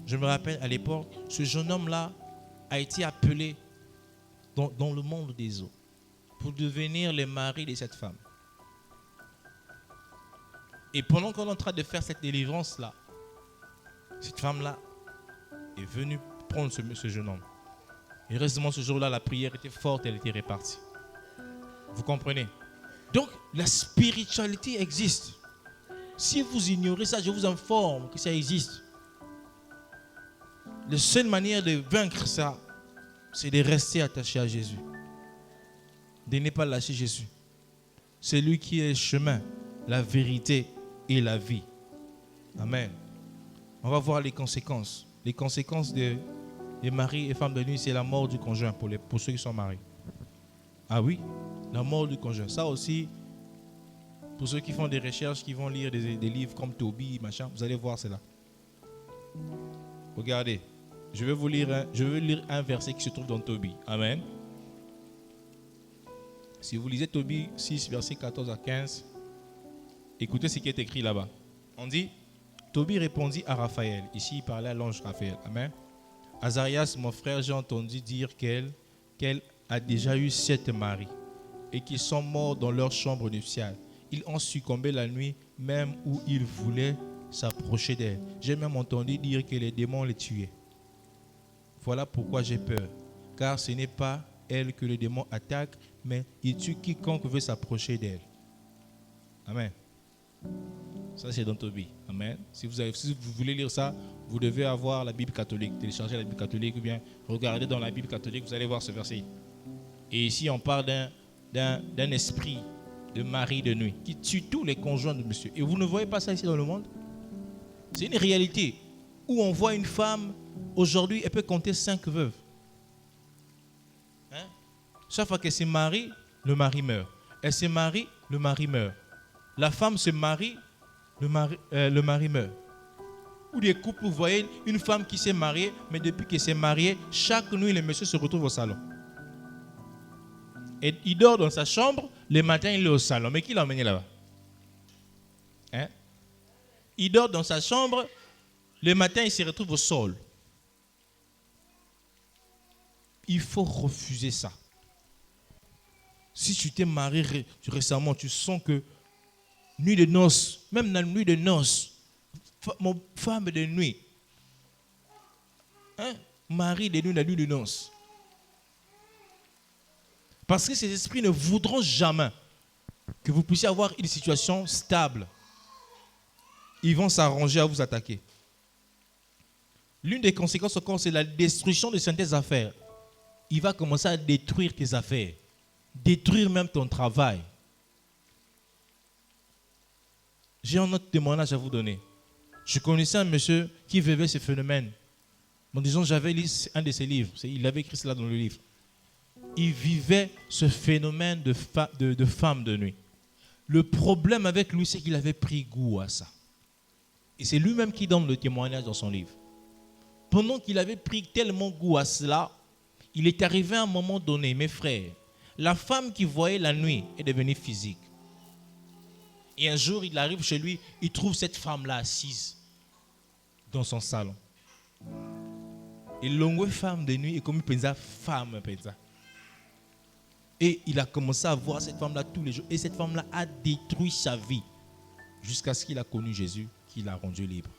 Je me rappelle à l'époque, ce jeune homme-là a été appelé dans le monde des eaux pour devenir le mari de cette femme. Et pendant qu'on est en train de faire cette délivrance-là, cette femme-là est venue prendre ce jeune homme. Et heureusement, ce jour-là, la prière était forte, elle était répartie. Vous comprenez? Donc, la spiritualité existe. Si vous ignorez ça, je vous informe que ça existe. La seule manière de vaincre ça, c'est de rester attaché à Jésus. De ne pas lâcher Jésus. C'est lui qui est le chemin, la vérité et la vie. Amen. On va voir les conséquences. Les conséquences des maris et femmes de nuit, c'est la mort du conjoint pour ceux qui sont mariés. Ah oui, la mort du conjoint. Ça aussi, pour ceux qui font des recherches, qui vont lire des livres comme Tobie, machin, vous allez voir cela. Regardez, je vais lire un verset qui se trouve dans Tobie. Amen. Si vous lisez Tobie 6, versets 14 à 15, écoutez ce qui est écrit là-bas. On dit, Tobie répondit à Raphaël. Ici, il parlait à l'ange Raphaël. Amen. Azarias, mon frère, j'ai entendu dire qu'elle a déjà eu 7 maris et qu'ils sont morts dans leur chambre nuptiale. Ils ont succombé la nuit même où ils voulaient s'approcher d'elle. J'ai même entendu dire que les démons les tuaient. Voilà pourquoi j'ai peur. Car ce n'est pas elle que le démon attaque, mais il tue quiconque veut s'approcher d'elle. Amen. Ça, c'est dans Tobie. Amen. Si vous voulez lire ça, vous devez avoir la Bible catholique, télécharger la Bible catholique ou bien regarder dans la Bible catholique, vous allez voir ce verset. Et ici, on parle d'un esprit de mari de nuit qui tue tous les conjoints de monsieur. Et vous ne voyez pas ça ici dans le monde? C'est une réalité où on voit une femme, aujourd'hui, elle peut compter 5 veuves. Hein? Chaque fois qu'elle se marie, le mari meurt. Elle se marie, le mari meurt. La femme se marie, le mari meurt. Ou des couples, vous voyez une femme qui s'est mariée, mais depuis qu'elle s'est mariée, chaque nuit, le monsieur se retrouve au salon. Et il dort dans sa chambre, le matin, il est au salon. Mais qui l'a emmené là-bas? Hein? Il dort dans sa chambre, le matin, il se retrouve au sol. Il faut refuser ça. Si tu t'es marié récemment, tu sens que nuit de noces, même dans la nuit de noces, femme de nuit, hein? Mari de nuit, la nuit de noces. Parce que ces esprits ne voudront jamais que vous puissiez avoir une situation stable. Ils vont s'arranger à vous attaquer. L'une des conséquences encore, c'est la destruction de certaines affaires. Il va commencer à détruire tes affaires. Détruire même ton travail. J'ai un autre témoignage à vous donner. Je connaissais un monsieur qui vivait ce phénomène. Bon, disons, j'avais lu un de ses livres. Il avait écrit cela dans le livre. Il vivait ce phénomène de femme de nuit. Le problème avec lui, c'est qu'il avait pris goût à ça. Et c'est lui-même qui donne le témoignage dans son livre. Pendant qu'il avait pris tellement goût à cela, il est arrivé à un moment donné, mes frères, la femme qu'il voyait la nuit est devenue physique. Et un jour, il arrive chez lui, il trouve cette femme-là assise. dans son salon. Et longue femme de nuit, et comme il pensait femme, et il a commencé à voir cette femme-là tous les jours. Et cette femme-là a détruit sa vie jusqu'à ce qu'il a connu Jésus, qui l'a rendu libre.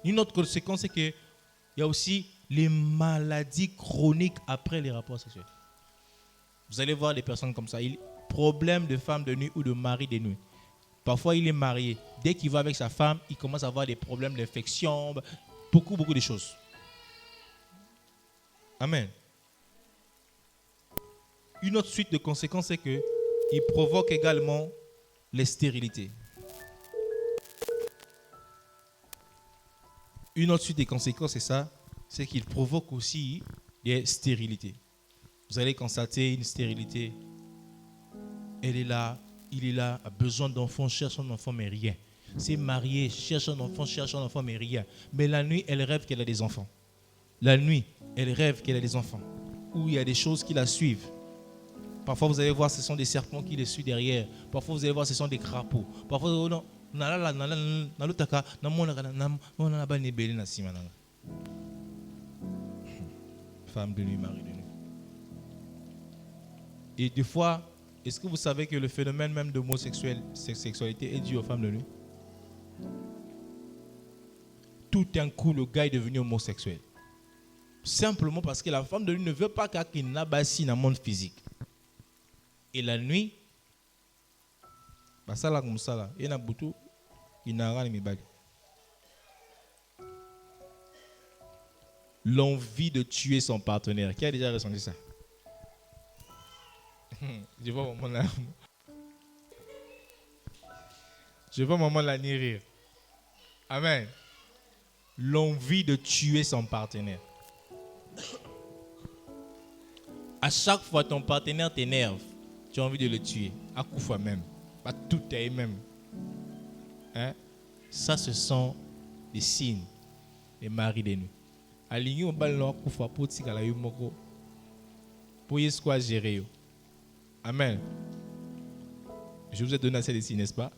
Une autre conséquence, c'est qu'il y a aussi les maladies chroniques après les rapports sexuels. Vous allez voir des personnes comme ça. Problème de femme de nuit ou de mari de nuit. Parfois, il est marié. Dès qu'il va avec sa femme, il commence à avoir des problèmes d'infection, beaucoup de choses. Amen. Une autre suite de conséquences, c'est qu'il provoque également les stérilités. Une autre suite des conséquences, c'est ça, c'est qu'il provoque aussi des stérilités. Vous allez constater une stérilité. Elle est là, il est là, a besoin d'enfants, cherche un enfant, mais rien. C'est marié, cherche un enfant, mais rien. Mais la nuit, elle rêve qu'elle a des enfants. La nuit, elle rêve qu'elle a des enfants. Ou il y a des choses qui la suivent. Parfois, vous allez voir, ce sont des serpents qui les suivent derrière. Parfois, vous allez voir, ce sont des crapauds. Parfois, non. Femme de nuit, mari de nuit. Et des fois, est-ce que vous savez que le phénomène même d'homosexualité est dû aux femmes de nuit? Tout d'un coup, le gars est devenu homosexuel. Simplement parce que la femme de nuit ne veut pas qu'il n'abasse dans le monde physique. Et la nuit, ça là comme ça là, il y a beaucoup, il n'a rien mis bague. L'envie de tuer son partenaire. Qui a déjà ressenti ça? Je vois maman là. Je vois maman là ni rire. Amen. L'envie de tuer son partenaire. À chaque fois ton partenaire t'énerve, tu as envie de le tuer. À coup fois même. Pas tout est même. Hein? Ça, ce sont des signes des maris de nuit. Aligné au bal à coup fois pour tirer la yumoko. Pour y quoi gérer. Amen. Je vous ai donné assez de signes, n'est-ce pas?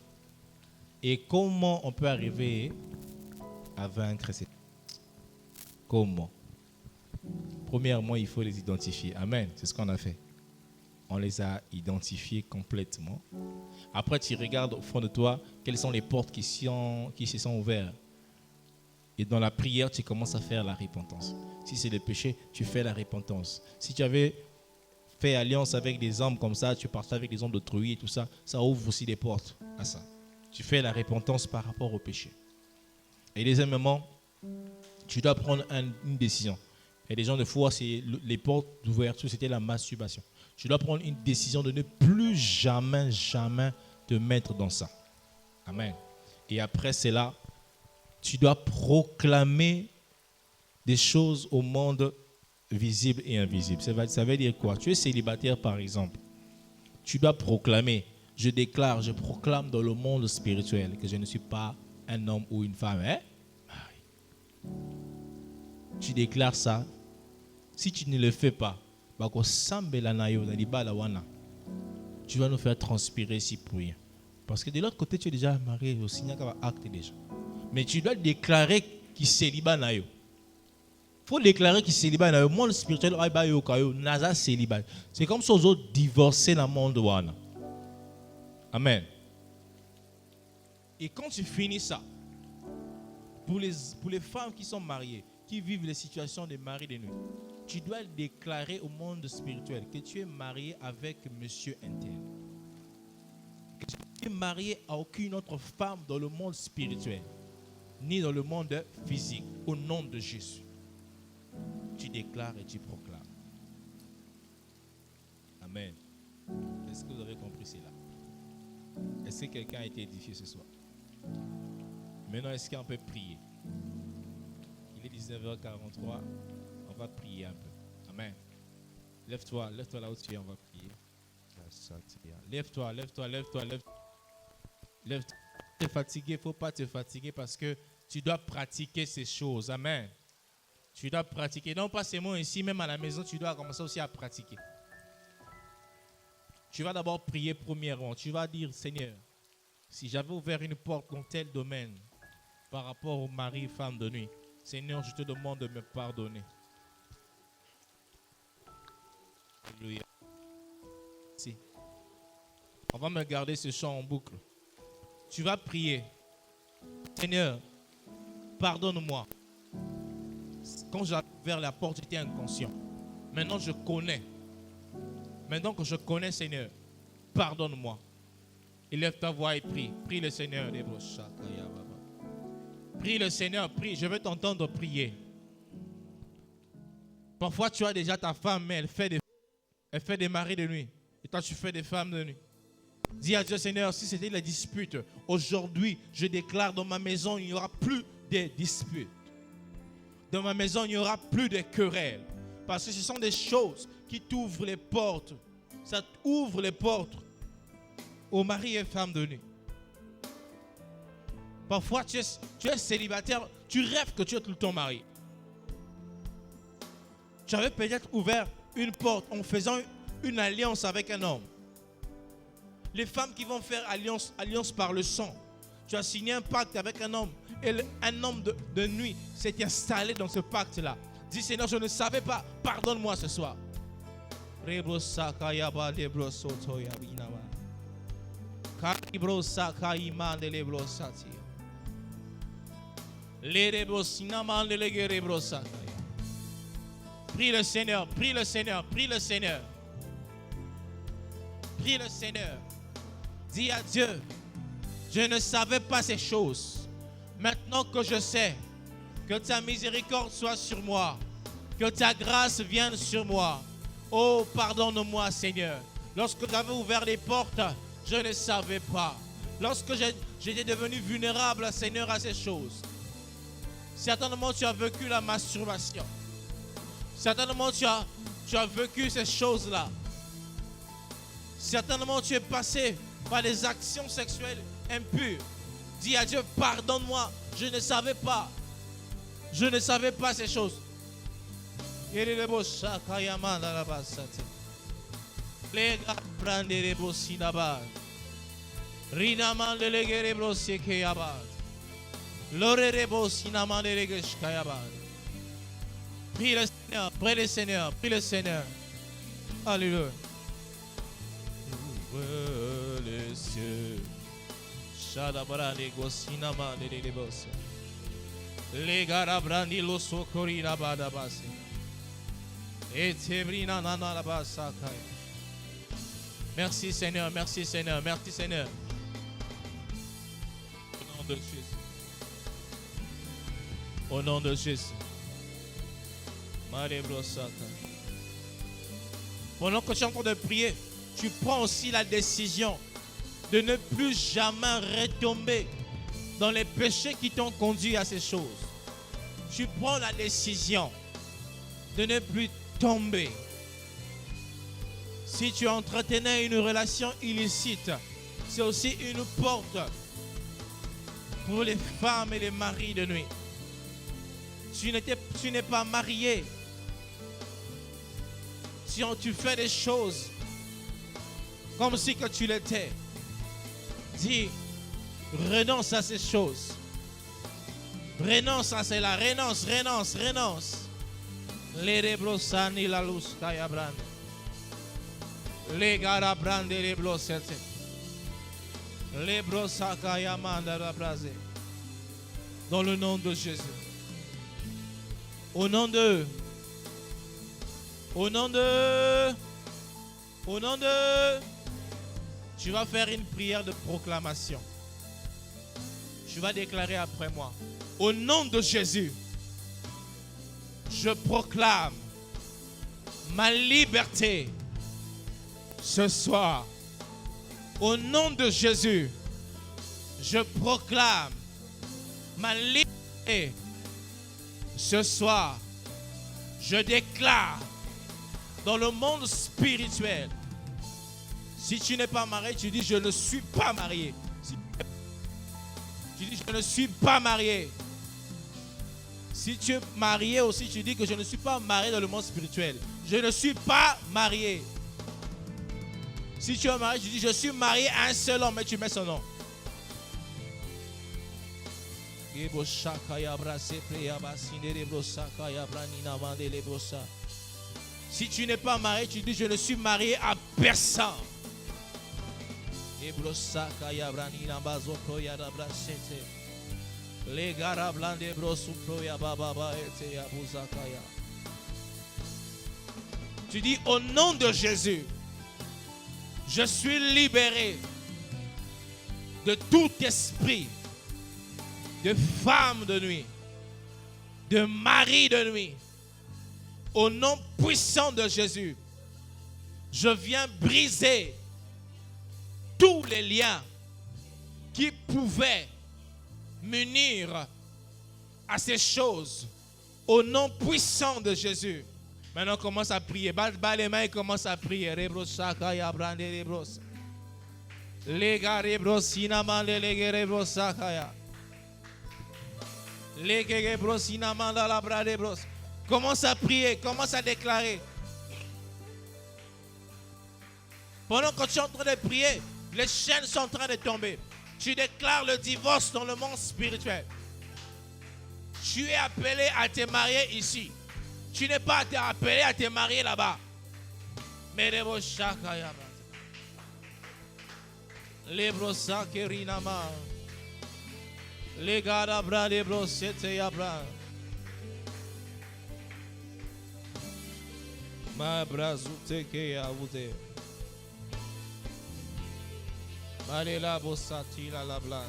Et comment on peut arriver à vaincre ces... Comment? Premièrement, il faut les identifier. Amen. C'est ce qu'on a fait. On les a identifiés complètement. Après, tu regardes au fond de toi quelles sont les portes qui se sont ouvertes. Et dans la prière, tu commences à faire la repentance. Si c'est le péché, tu fais la repentance. Si tu avais fait alliance avec des hommes comme ça, tu partais avec des hommes d'autrui et tout ça, ça ouvre aussi des portes à ça. Tu fais la repentance par rapport au péché. Et deuxièmement, tu dois prendre une décision. Et des gens de foi, les portes d'ouverture, c'était la masturbation. Tu dois prendre une décision de ne plus jamais te mettre dans ça. Amen. Et après cela, tu dois proclamer des choses au monde visible et invisible. Ça veut dire quoi? Tu es célibataire par exemple. Tu dois proclamer, je proclame dans le monde spirituel que je ne suis pas un homme ou une femme. Hein? Tu déclares ça. Si tu ne le fais pas, tu vas nous faire transpirer si pour rien. Parce que de l'autre côté, tu es déjà marié au signe qu'il va acte déjà. Mais tu dois déclarer qu'il célibat na yo. Faut déclarer qu'il célibat na yo. Monde spirituel ba yo kayo naza célibat. C'est comme si aux autres divorcés dans le monde wana. Amen. Et quand tu finis ça, pour les femmes qui sont mariées, qui vivent les situations de mari de nuit, tu dois déclarer au monde spirituel que tu es marié avec monsieur intel. Que tu es marié à aucune autre femme dans le monde spirituel, ni dans le monde physique, au nom de Jésus. Tu déclares et tu proclames. Amen. Est-ce que vous avez compris cela? Est-ce que quelqu'un a été édifié ce soir? Maintenant, est-ce qu'on peut prier? Il est 19h43. On va prier un peu. Amen. Lève-toi là où tu es, on va prier. Lève-toi. Lève-toi. Tu es fatigué, il ne faut pas te fatiguer parce que tu dois pratiquer ces choses. Amen. Tu dois pratiquer. Non pas seulement ici, même à la maison, tu dois commencer aussi à pratiquer. Tu vas d'abord prier premièrement. Tu vas dire, Seigneur, Si j'avais ouvert une porte dans tel domaine par rapport au mari et femme de nuit, Seigneur, je te demande de me pardonner. Alléluia. Si. On va me garder ce chant en boucle. Tu vas prier. Seigneur, pardonne-moi. Quand j'ai ouvert la porte, j'étais inconscient. Maintenant, je connais. Maintenant que je connais, Seigneur, pardonne-moi. Élève ta voix et prie. Prie le Seigneur. Prie le Seigneur, prie. Je veux t'entendre prier. Parfois, tu as déjà ta femme, mais elle fait des maris de nuit. Et toi, tu fais des femmes de nuit. Dis à Dieu, Seigneur, si c'était la dispute, aujourd'hui, je déclare dans ma maison, il n'y aura plus de disputes. Dans ma maison, il n'y aura plus de querelles. Parce que ce sont des choses qui t'ouvrent les portes. Ça t'ouvre les portes aux maris et femmes de nuit. Parfois, tu es célibataire, tu rêves que tu es tout le temps marié. Tu avais peut-être ouvert une porte en faisant une alliance avec un homme. Les femmes qui vont faire alliance par le sang. Tu as signé un pacte avec un homme. Et un homme de nuit s'est installé dans ce pacte-là. Dis, Seigneur, je ne savais pas. Pardonne-moi ce soir. Prie le Seigneur, prie le Seigneur, prie le Seigneur. Prie le Seigneur. Dis à Dieu, je ne savais pas ces choses. Maintenant que je sais, que ta miséricorde soit sur moi, que ta grâce vienne sur moi. Oh, pardonne-moi, Seigneur. Lorsque j'avais ouvert les portes, je ne savais pas. Lorsque j'étais devenu vulnérable, Seigneur, à ces choses. Certainement, tu as vécu la masturbation. Certainement, tu as vécu ces choses-là. Certainement, tu es passé par des actions sexuelles impures. Dis à Dieu, pardonne-moi, je ne savais pas. Je ne savais pas ces choses. Prie le Seigneur, prie le Seigneur, prie le Seigneur. Alléluia. Ouvre les cieux. Shadabrani gosinama de lebos. Les garabrani lo socorina badabasi. Et tebrina nana la basaka. Merci Seigneur, merci Seigneur, merci Seigneur. Au nom de Jésus. Au nom de Jésus. Pendant que tu es en train de prier, tu prends aussi la décision de ne plus jamais retomber dans les péchés qui t'ont conduit à ces choses. Tu prends la décision de ne plus tomber. Si tu entretenais une relation illicite, c'est aussi une porte pour les femmes et les maris de nuit. Tu n'es pas marié. Si tu fais des choses comme si que tu l'étais, dis, renonce à ces choses. Renonce à cela, renonce, renonce, renonce. Les rebrosani la luz kayabran. Les garabrande les blosete. Les brosaka yamanda la brase. Dans le nom de Jésus. Au nom de tu vas faire une prière de proclamation. Tu vas déclarer après moi. Au nom de Jésus, je proclame ma liberté ce soir. Au nom de Jésus, je proclame ma liberté ce soir. Je déclare dans le monde spirituel. Si tu n'es pas marié, tu dis je ne suis pas marié. Tu dis je ne suis pas marié. Si tu es marié aussi, tu dis que je ne suis pas marié dans le monde spirituel. Je ne suis pas marié. Si tu es marié, tu dis je suis marié à un seul homme, mais tu mets son nom. Si tu n'es pas marié, tu dis je ne suis marié à personne. Tu dis au nom de Jésus, je suis libéré de tout esprit de femme de nuit, de mari de nuit. Au nom puissant de Jésus, je viens briser tous les liens qui pouvaient m'unir à ces choses. Au nom puissant de Jésus. Maintenant, on commence à prier. Bas les mains et commence à prier. Commence à prier, commence à déclarer. Pendant que tu es en train de prier, les chaînes sont en train de tomber. Tu déclares le divorce dans le monde spirituel. Tu es appelé à te marier ici. Tu n'es pas appelé à te marier là-bas. Mais les brosa kerinama. Les garabra les brosete yabra. Ma brazute ke avute. Malela bosati la labla.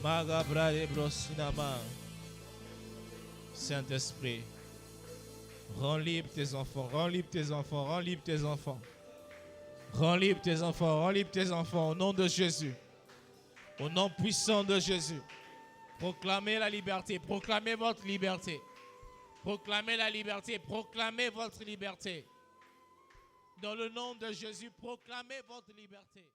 Magabra les brosinama. Saint-Esprit, rends libre tes enfants, rends libre tes enfants, rends libre tes enfants. Rends libre tes enfants, rends libre tes enfants au nom de Jésus. Au nom puissant de Jésus. Proclamez la liberté, proclamez votre liberté. Proclamez la liberté, proclamez votre liberté. Dans le nom de Jésus, proclamez votre liberté.